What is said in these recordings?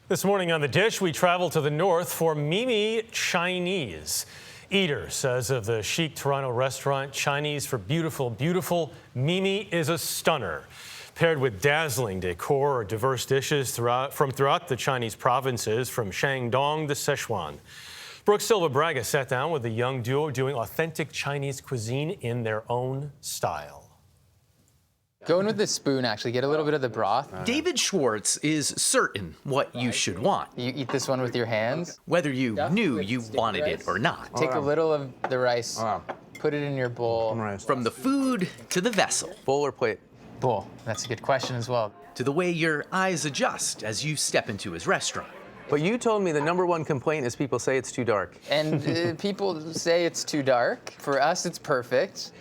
This morning on The Dish, we travel to the north for Mimi Chinese. Eater says of the chic Toronto restaurant, Chinese for beautiful, beautiful, Mimi is a stunner. Paired with dazzling decor or diverse dishes from throughout the Chinese provinces, from Shandong to Sichuan. Brook Silva-Braga sat down with the young duo doing authentic Chinese cuisine in their own style. Go in with the spoon, actually. Get a little bit of the broth. David Schwartz is certain what you should want, You eat this one with your hands. whether you knew you wanted it or not. Take a little of the rice, put it in your bowl. From the food to the vessel, Bowl or plate? Bowl. That's a good question as well. to the way your eyes adjust as you step into his restaurant. But you told me the #1 complaint is people say it's too dark. And people say it's too dark. For us, it's perfect.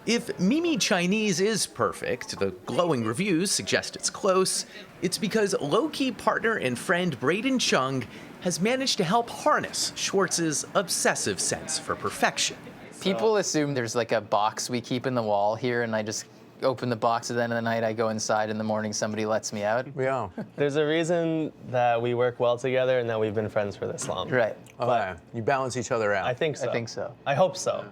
If Mimi Chinese is perfect, the glowing reviews suggest it's close, it's because low-key partner and friend Braden Chung has managed to help harness Schwartz's obsessive sense for perfection. People assume there's like a box we keep in the wall here, and I just open the box at the end of the night. I go inside in the morning, somebody lets me out. Yeah. There's a reason that we work well together and that we've been friends for this long. Right. Okay. You balance each other out. I think so. I think so. I hope so.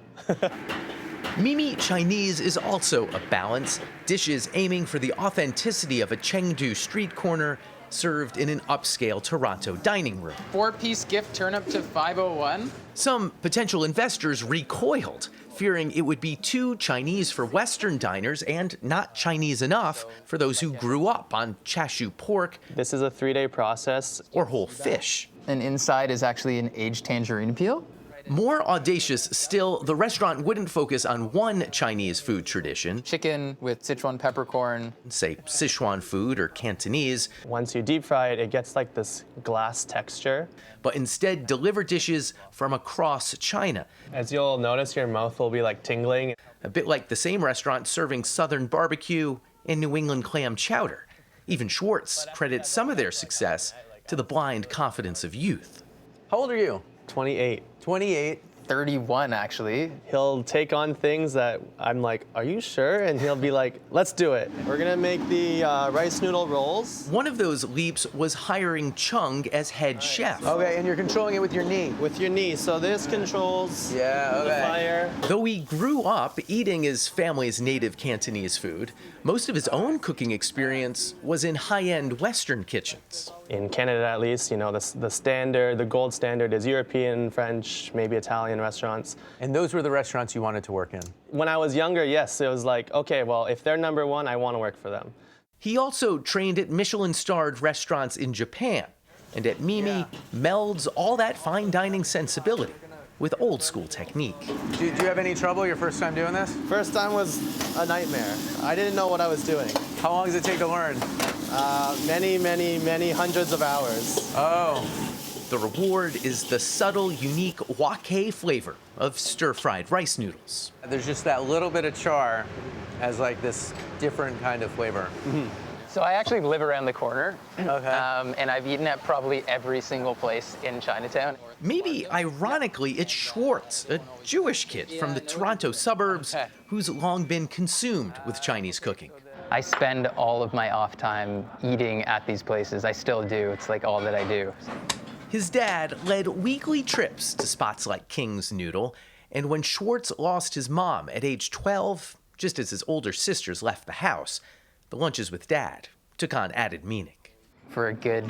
Mimi Chinese is also a balance, dishes aiming for the authenticity of a Chengdu street corner served in an upscale Toronto dining room. 4-piece gift turn up to $501. Some potential investors recoiled, fearing it would be too Chinese for Western diners and not Chinese enough for those who grew up on chashu pork This is a 3-day process. or whole fish. And inside is actually an aged tangerine peel. More audacious still, the restaurant wouldn't focus on one Chinese food tradition, Chicken with Sichuan peppercorn. say Sichuan food or Cantonese, Once you deep fry it, it gets like this glass texture. but instead deliver dishes from across China, As you'll notice, your mouth will be like tingling. a bit like the same restaurant serving Southern barbecue and New England clam chowder. Even Schwartz credits some of their success to the blind confidence of youth. How old are you? 28. 28. 31, actually. He'll take on things that I'm like, are you sure? And he'll be like, let's do it. We're gonna make the rice noodle rolls. One of those leaps was hiring Chung as head chef. Okay, and you're controlling it with your knee. With your knee. So this controls Yeah, the fire. Though he grew up eating his family's native Cantonese food, most of his own cooking experience was in high-end Western kitchens. In Canada, at least, you know, the standard, the gold standard is European, French, maybe Italian restaurants. And those were the restaurants you wanted to work in. When I was younger, yes, it was like, okay, well, if they're #1, I want to work for them. He also trained at Michelin-starred restaurants in Japan, and at Mimi melds all that fine dining sensibility with old-school technique. Did you have any trouble your first time doing this? First time was a nightmare. I didn't know what I was doing. How long does it take to learn? Many hundreds of hours. Oh. The reward is the subtle, unique wok flavor of stir-fried rice noodles. There's just that little bit of char as like this different kind of flavor. So I actually live around the corner. Okay. And I've eaten at probably every single place in Chinatown. Maybe, ironically, it's Schwartz, a Jewish kid from the Toronto suburbs who's long been consumed with Chinese cooking. I spend all of my off time eating at these places. I still do. It's like all that I do. His dad led weekly trips to spots like King's Noodle, and when Schwartz lost his mom at age 12, just as his older sisters left the house, the lunches with Dad took on added meaning. For a good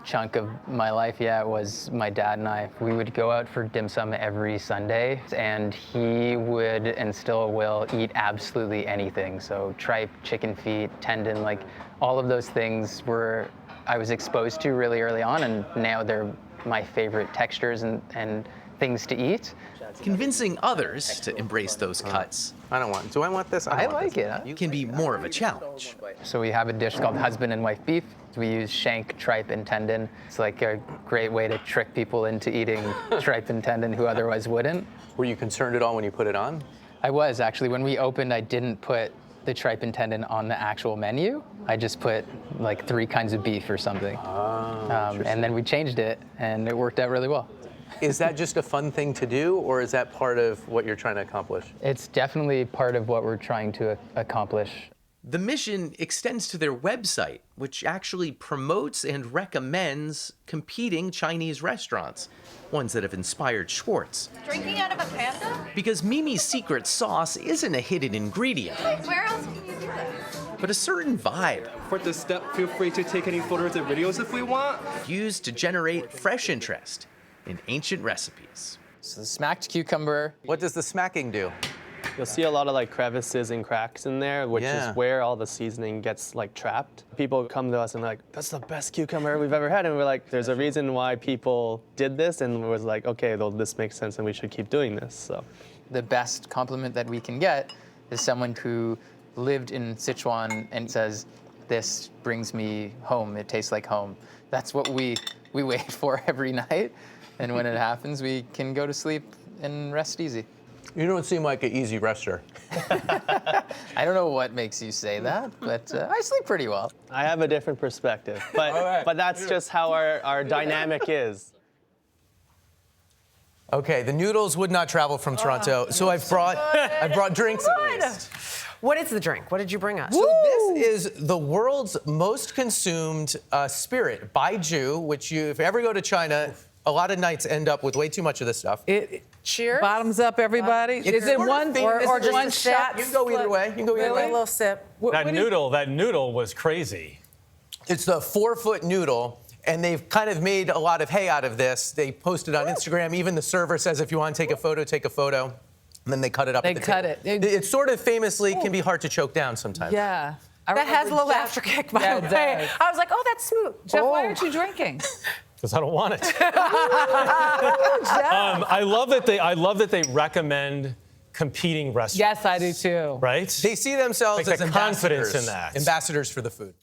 chunk of my life, yeah, it was my dad and I. We would go out for dim sum every Sunday, and he would and still will eat absolutely anything. So tripe, chicken feet, tendon, like all of those things were I was exposed to really early on, and now they're my favorite textures and things to eat. Convincing others to embrace those cuts I don't want. Do I want this? I don't want like this. it. can be more of a challenge. So we have a dish called husband and wife beef. We use shank, tripe, and tendon. It's like a great way to trick people into eating tripe and tendon who otherwise wouldn't. Were you concerned at all when you put it on? I was, actually. When we opened, I didn't put the tripe and tendon on the actual menu. I just put like 3 kinds of beef or something. And then we changed it, and it worked out really well. Is that just a fun thing to do, or is that part of what you're trying to accomplish? It's definitely part of what we're trying to accomplish. The mission extends to their website, which actually promotes and recommends competing Chinese restaurants, ones that have inspired Schwartz. Drinking out of a panda? Because Mimi's secret sauce isn't a hidden ingredient, Where else can you do that? but a certain vibe For this step, feel free to take any photos and videos if we want. used to generate fresh interest in ancient recipes. So the smacked cucumber. What does the smacking do? You'll see a lot of like crevices and cracks in there, which Yeah. is where all the seasoning gets like trapped. People come to us and they're like, that's the best cucumber we've ever had. And we're like, there's a reason why people did this, and was like, okay, well, this makes sense and we should keep doing this. So The best compliment that we can get is someone who lived in Sichuan and says, this brings me home, it tastes like home. That's what we wait for every night. And when it happens, we can go to sleep and rest easy. You don't seem like an easy rester. I don't know what makes you say that, but I sleep pretty well. I have a different perspective, but that's just how our dynamic is. Okay, the noodles would not travel from Toronto, so I've brought drinks at least. What is the drink? What did you bring us? So this is the world's most consumed spirit, baijiu, which you, if you ever go to China, a lot of nights end up with way too much of this stuff. Cheers. Bottoms up, everybody. It's Is it sort of one famous or as just one a shot? You can go either way. You can go either A way. little sip. That noodle was crazy. It's the 4-foot noodle, and they've kind of made a lot of hay out of this. They posted on Instagram. Even the server says, if you want to take a photo, take a photo. And then they cut it up. They at the cut table. it. It sort of famously can be hard to choke down sometimes. Yeah. That has a little afterkick, by Yeah, the it way. does. I was like, oh, that's smooth. Jeff, why aren't you drinking? Because I don't want it. I love that they recommend competing restaurants. Yes, I do too. Right? They see themselves Like as the confidence ambassadors, in that. ambassadors for the food.